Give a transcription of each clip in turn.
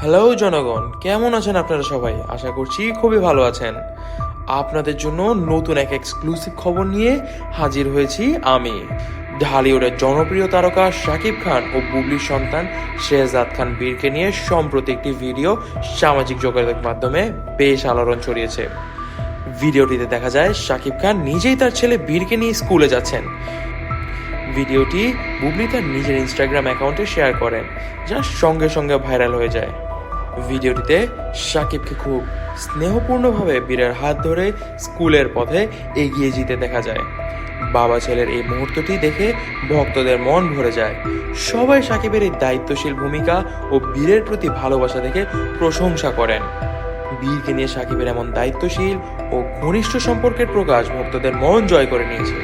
Hello জনগণ, কেমন আছেন আপনারা সবাই? আশা করছি খুবই ভালো আছেন। আপনাদের জন্য নতুন এক এক্সক্লুসিভ খবর নিয়ে হাজির হয়েছি আমি। ঢালিউডের জনপ্রিয় তারকা শাকিব খান ও বুবলির সন্তান শেহজাদ খান বীরকে নিয়ে সম্প্রতি একটি ভিডিও সামাজিক যোগাযোগ মাধ্যমে বেশ আলোড়ন ছড়িয়েছে। ভিডিওটিতে দেখা যায় শাকিব খান নিজেই তার ছেলে বীরকে নিয়ে স্কুলে যাচ্ছেন। ভিডিওটি বুবলি তার নিজের ইনস্টাগ্রাম অ্যাকাউন্টে শেয়ার করেন, যা সঙ্গে সঙ্গে ভাইরাল হয়ে যায়। ভিডিওটিতে শাকিবকে খুব স্নেহপূর্ণভাবে বীরের হাত ধরে স্কুলের পথে এগিয়ে যেতে দেখা যায়। বাবা ছেলের এই মুহূর্তটি দেখে ভক্তদের মন ভরে যায়। সবাই শাকিবের এই দায়িত্বশীল ভূমিকা ও বীরের প্রতি ভালোবাসা দেখে প্রশংসা করেন। বীরকে নিয়ে শাকিবের এমন দায়িত্বশীল ও ঘনিষ্ঠ সম্পর্কের প্রকাশ ভক্তদের মন জয় করে নিয়েছে।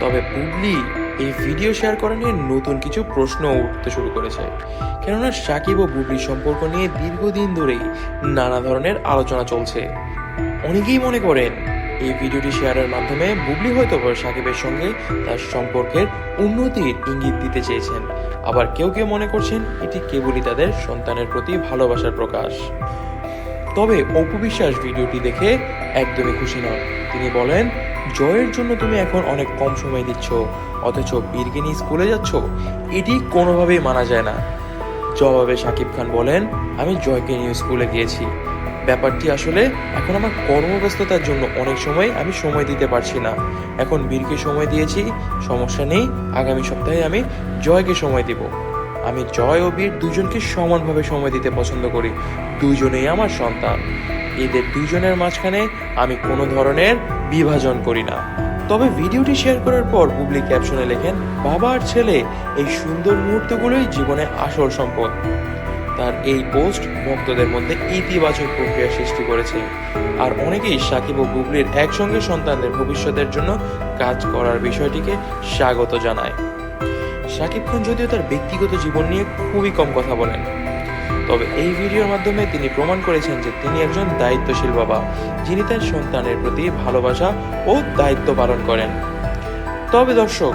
তবে বুবলি এই ভিডিও শেয়ার করা নিয়ে নতুন কিছু প্রশ্ন উঠতে শুরু করেছে, কেননা শাকিব ও বুবলির সম্পর্ক নিয়ে দীর্ঘদিন ধরেই নানা ধরনের আলোচনা চলছে। অনেকেই মনে করেন এই ভিডিওটি শেয়ারের মাধ্যমে বুবলি হয়তো শাকিবের সঙ্গে তার সম্পর্কের উন্নতির ইঙ্গিত দিতে চেয়েছেন। আবার কেউ কেউ মনে করছেন এটি কেবলই তাদের সন্তানের প্রতি ভালোবাসার প্রকাশ। তবে অপু বিশ্বাস ভিডিওটি দেখে একদমই খুশি নন। তিনি বলেন, জয়ের জন্য তুমি এখন অনেক কম সময় দিচ্ছ, অথচ বীরকে নিয়ে স্কুলে যাচ্ছ, এটি কোনোভাবেই মানা যায় না। জবাবে শাকিব খান বলেন, আমি জয়কে নিয়ে স্কুলে গিয়েছি। ব্যাপারটি আসলে এখন আমার কর্মব্যস্ততার জন্য অনেক সময় আমি সময় দিতে পারছি না। এখন বীরকে সময় দিয়েছি, সমস্যা নেই, আগামী সপ্তাহে আমি জয়কে সময় দিব। আমি জয় ও বীর দুজনকে সমানভাবে সময় দিতে পছন্দ করি। দুজনেই আমার সন্তান। এদের দুজনের মাঝখানে আমি কোনো ধরনের বিভাজন করি না। তবে ভিডিওটি শেয়ার করার পর বুবলি ক্যাপশনে লেখেন, বাবা আর ছেলে এই সুন্দর মুহূর্তগুলোই জীবনে আসল সম্পদ। তার এই পোস্ট ভক্তদের মধ্যে ইতিবাচক প্রক্রিয়া সৃষ্টি করেছে। আর অনেকেই শাকিব ও বুবলির একসঙ্গে সন্তানদের ভবিষ্যতের জন্য কাজ করার বিষয়টিকে স্বাগত জানায়। শাকিব খান যদিও তার ব্যক্তিগত জীবন নিয়ে খুবই কম কথা বলেন, তবে এই ভিডিওর মাধ্যমে তিনি প্রমাণ করেছেন যে তিনি একজন দায়িত্বশীল বাবা, যিনি তার সন্তানের প্রতি ভালোবাসা ও দায়িত্ব পালন করেন। তবে দর্শক,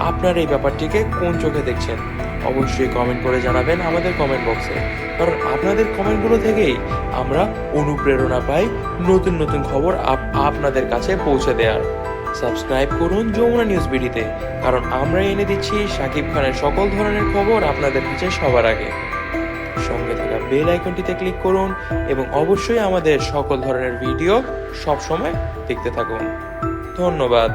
আপনার এই ব্যাপারটিকে কোন চোখে দেখছেন অবশ্যই কমেন্ট করে জানাবেন আমাদের কমেন্ট বক্সে, কারণ আপনাদের কমেন্টগুলো থেকেই আমরা অনুপ্রেরণা পাই নতুন নতুন খবর আপনাদের কাছে পৌঁছে দেওয়ার। সাবস্ক্রাইব করুন যমুনা নিউজ বিডিতে, কারণ আমরা এনে দিচ্ছি শাকিব খানের সকল ধরনের খবর আপনাদের কাছে সবার আগে। সঙ্গে থাকা বেল আইকনটিতে ক্লিক করুন এবং অবশ্যই আমাদের সকল ধরনের ভিডিও সবসময় দেখতে থাকুন। ধন্যবাদ।